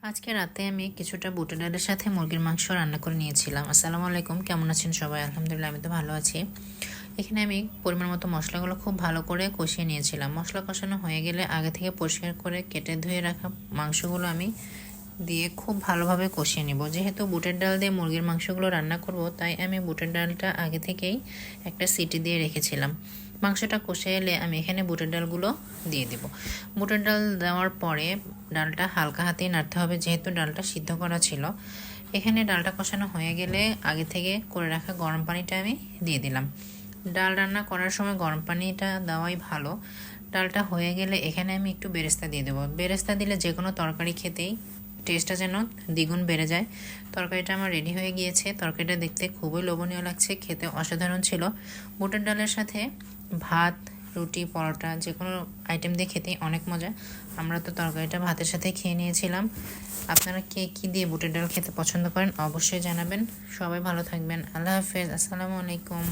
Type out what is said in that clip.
আজকে রাতে আমি কিছুটা বুটের ডালের সাথে মুরগির মাংস রান্না করে নিয়েছিলাম। আসসালামু আলাইকুম, কেমন আছেন সবাই? আলহামদুলিল্লাহ, আমি তো ভালো আছি। এখানে আমি পরিমাণ মতো মশলাগুলো খুব ভালো করে কষিয়ে নিয়েছিলাম। মশলা কষানো হয়ে গেলে আগে থেকে পরিষ্কার করে কেটে ধুয়ে রাখা মাংসগুলো আমি দিয়ে খুব ভালোভাবে কষিয়ে নেব। যেহেতু বুটের ডাল দিয়ে মুরগির মাংসগুলো রান্না করব, তাই আমি বুটের ডালটা আগে থেকেই একটা সিটি দিয়ে রেখেছিলাম। মাংসটা কষে এলে আমি এখানে বুটের ডালগুলো দিয়ে দেব। বুটের ডাল দেওয়ার পরে ডালটা হালকা হাতেই নাড়তে হবে, যেহেতু ডালটা সিদ্ধ করা ছিল। এখানে ডালটা কষানো হয়ে গেলে আগে থেকে করে রাখা গরম পানিটা আমি দিয়ে দিলাম। ডাল রান্না করার সময় গরম পানিটা দেওয়াই ভালো। ডালটা হয়ে গেলে এখানে আমি একটু বেরেস্তা দিয়ে দেবো। বেরেস্তা দিলে যে কোনো তরকারি খেতেই টেস্টটা যেন দ্বিগুণ বেড়ে যায়। তরকারিটা আমার রেডি হয়ে গিয়েছে। তরকারিটা দেখতে খুবই লোভনীয় লাগছে, খেতে অসাধারণ ছিল। বুটের ডালের সাথে ভাত, রুটি, পরোটা যে কোনো আইটেম দিয়ে খেতেই অনেক মজা। আমরা তো তরকারিটা ভাতের সাথে খেয়ে নিয়েছিলাম। আপনারা কে কী দিয়ে বুটের ডাল খেতে পছন্দ করেন অবশ্যই জানাবেন। সবাই ভালো থাকবেন। আল্লাহ হাফেজ। আসসালামু আলাইকুম।